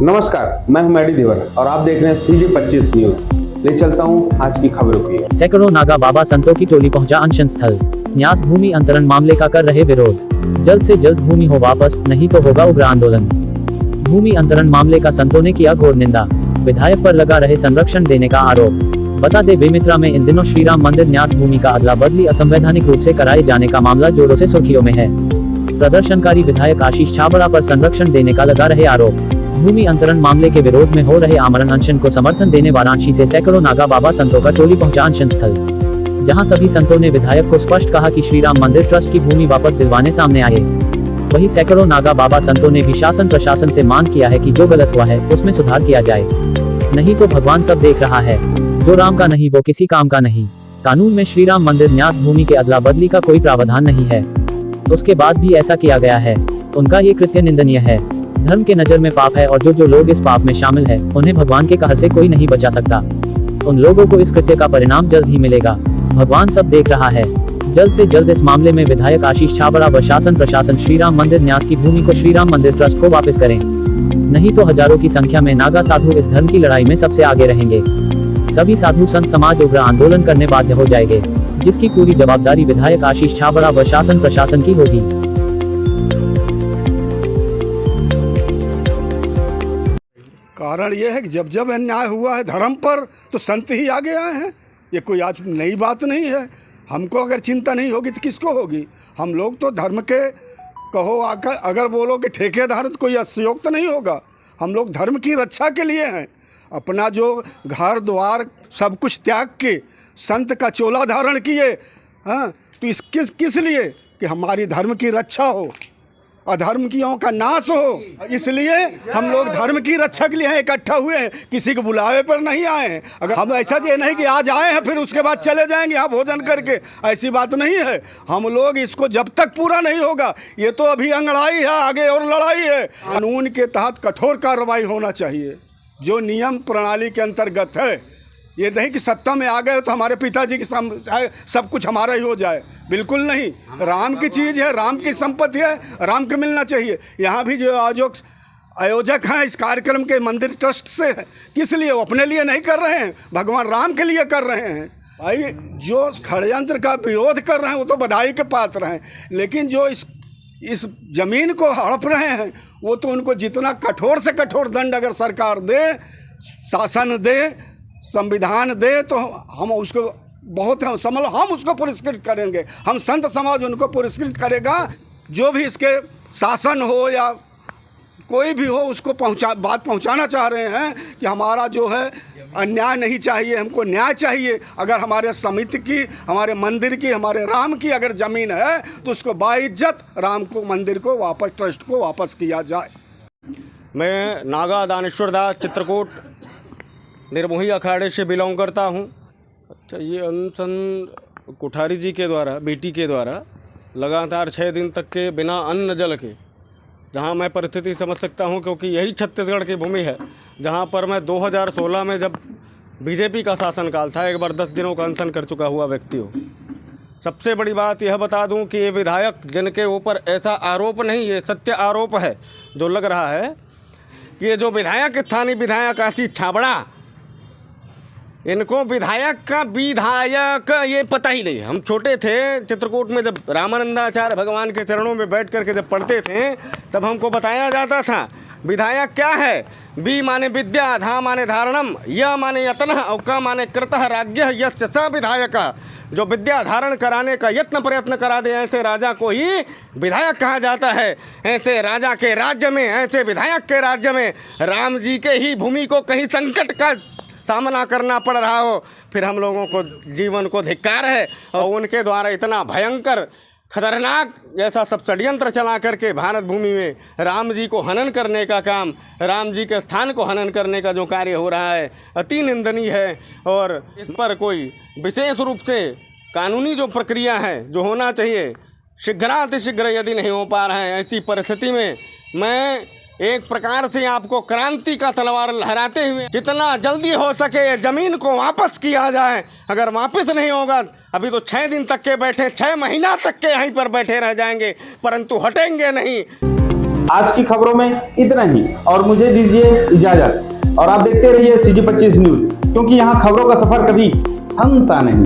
नमस्कार, मैं हूं मैडी देवर और आप देख रहे हैं CG25 न्यूज। ले चलता हूं आज की खबरों की। सैकड़ों नागा बाबा संतों की टोली पहुंचा अनशन स्थल। न्यास भूमि अंतरण मामले का कर रहे विरोध। जल्द से जल्द भूमि हो वापस, नहीं तो होगा उग्र आंदोलन। भूमि अंतरण मामले का संतों ने किया घोर निंदा। विधायक पर लगा रहे संरक्षण देने का आरोप। बता दे बेमित्रा में इन दिनों श्री राम मंदिर न्यास भूमि का अदला बदली असंवैधानिक रूप से कराए जाने का मामला जोरों से सुर्खियों में है। प्रदर्शनकारी विधायक आशीष छाबड़ा पर संरक्षण देने का लगा रहे आरोप। भूमि अंतरण मामले के विरोध में हो रहे आमरण अनशन को समर्थन देने वाराणसी से सैकड़ों नागा बाबा संतों का टोली पहुंचा अनशन स्थल, जहां सभी संतों ने विधायक को स्पष्ट कहा कि श्री राम मंदिर ट्रस्ट की भूमि वापस दिलवाने सामने आए। वहीं सैकड़ों नागा बाबा संतों ने भी शासन प्रशासन से मांग किया है कि जो गलत हुआ है उसमें सुधार किया जाए, नहीं तो भगवान सब देख रहा है। जो राम का नहीं वो किसी काम का नहीं। कानून में श्री राम मंदिर न्यास भूमि के अदला बदली का कोई प्रावधान नहीं है, उसके बाद भी ऐसा किया गया है। उनका ये कृत्य निंदनीय है। धर्म के नजर में पाप है और जो लोग इस पाप में शामिल है उन्हें भगवान के कहर से कोई नहीं बचा सकता। उन लोगों को इस कृत्य का परिणाम जल्द ही मिलेगा। भगवान सब देख रहा है। जल्द से जल्द इस मामले में विधायक आशीष छाबड़ा व शासन प्रशासन श्री राम मंदिर न्यास की भूमि को श्री राम मंदिर ट्रस्ट को वापस करें, नहीं तो हजारों की संख्या में नागा साधु इस धर्म की लड़ाई में सबसे आगे रहेंगे। सभी साधु संत समाज उग्र आंदोलन करने बाध्य हो जाएंगे, जिसकी पूरी जवाबदारी विधायक आशीष छाबड़ा व शासन प्रशासन की होगी। कारण यह है कि जब जब अन्याय हुआ है धर्म पर तो संत ही आगे आए हैं। ये कोई आज नई बात नहीं है। हमको अगर चिंता नहीं होगी तो किसको होगी। हम लोग तो धर्म के कहो आकर अगर बोलो कि ठेकेदार तो कोई सहयोग तो नहीं होगा। हम लोग धर्म की रक्षा के लिए हैं। अपना जो घर द्वार सब कुछ त्याग के संत का चोला धारण किए, हाँ, तो किस लिए कि हमारी धर्म की रक्षा हो, अधर्मियों का नाश हो। इसलिए हम लोग धर्म की रक्षा के लिए हैं, इकट्ठा हुए हैं, किसी के बुलावे पर नहीं आए हैं। अगर हम ऐसा ये नहीं कि आज आए हैं फिर उसके बाद चले जाएंगे यहाँ भोजन करके, ऐसी बात नहीं है। हम लोग इसको जब तक पूरा नहीं होगा, ये तो अभी अंगड़ाई है, आगे और लड़ाई है। कानून के तहत कठोर कार्रवाई होना चाहिए जो नियम प्रणाली के अंतर्गत है। ये नहीं कि सत्ता में आ गए तो हमारे पिताजी की सब कुछ हमारा ही हो जाए, बिल्कुल नहीं। राम की चीज़ है, राम की संपत्ति है, राम को मिलना चाहिए। यहाँ भी जो आयोजक हैं इस कार्यक्रम के मंदिर ट्रस्ट से है, किस लिए? वो अपने लिए नहीं कर रहे हैं, भगवान राम के लिए कर रहे हैं। भाई जो षड्यंत्र का विरोध कर रहे हैं वो तो बधाई के पात्र हैं, लेकिन जो इस जमीन को हड़प रहे हैं वो तो उनको जितना कठोर से कठोर दंड अगर सरकार दे, शासन दे, संविधान दे तो हम उसको बहुत हम उसको पुरस्कृत करेंगे। हम संत समाज उनको पुरस्कृत करेगा। जो भी इसके शासन हो या कोई भी हो उसको बात पहुंचाना चाह रहे हैं कि हमारा जो है अन्याय नहीं चाहिए, हमको न्याय चाहिए। अगर हमारे समिति की, हमारे मंदिर की, हमारे राम की अगर ज़मीन है तो उसको बाइज्जत राम को मंदिर को वापस ट्रस्ट को वापस किया जाए। मैं नागा दानेश्वर दास चित्रकूट निर्मोही अखाड़े से बिलोंग करता हूँ। अच्छा, ये अनशन कुठारी जी के द्वारा, बेटी के द्वारा लगातार 6 दिन तक के बिना अन्न जल के, जहाँ मैं परिस्थिति समझ सकता हूँ क्योंकि यही छत्तीसगढ़ की भूमि है जहाँ पर मैं 2016 में जब बीजेपी का शासनकाल था एक बार 10 दिनों का अनशन कर चुका हुआ व्यक्ति हूँ। सबसे बड़ी बात यह बता दूँ कि ये विधायक जिनके ऊपर ऐसा आरोप नहीं, ये सत्य आरोप है जो लग रहा है कि ये जो विधायक, स्थानीय विधायक आशीष छाबड़ा, इनको विधायक ये पता ही नहीं। हम छोटे थे चित्रकूट में, जब रामानंदाचार्य भगवान के चरणों में बैठ करके जब पढ़ते थे तब हमको बताया जाता था विधायक क्या है। बी माने विद्या, धा माने धारणम, य माने यत्न, और क माने कृतः राज्ञ यस्य स विधायक। जो विद्या धारण कराने का यत्न प्रयत्न करा दे ऐसे राजा को ही विधायक कहा जाता है। ऐसे राजा के राज्य में, ऐसे विधायक के राज्य में राम जी के ही भूमि को कहीं संकट का सामना करना पड़ रहा हो, फिर हम लोगों को जीवन को धिक्कार है। और उनके द्वारा इतना भयंकर खतरनाक जैसा सब षड्यंत्र चला करके भारत भूमि में राम जी को हनन करने का काम, राम जी के स्थान को हनन करने का जो कार्य हो रहा है अति निंदनीय है। और इस पर कोई विशेष रूप से कानूनी जो प्रक्रिया है जो होना चाहिए, शीघ्रातिशीघ्र यदि नहीं हो पा रहा है, ऐसी परिस्थिति में मैं एक प्रकार से आपको क्रांति का तलवार लहराते हुए जितना जल्दी हो सके जमीन को वापस किया जाए। अगर वापस नहीं होगा, अभी तो 6 दिन तक के बैठे, 6 महीना तक के यहीं पर बैठे रह जाएंगे, परंतु हटेंगे नहीं। आज की खबरों में इतना ही और मुझे दीजिए इजाजत और आप देखते रहिए CG 25 न्यूज, क्योंकि यहाँ खबरों का सफर कभी थमता नहीं।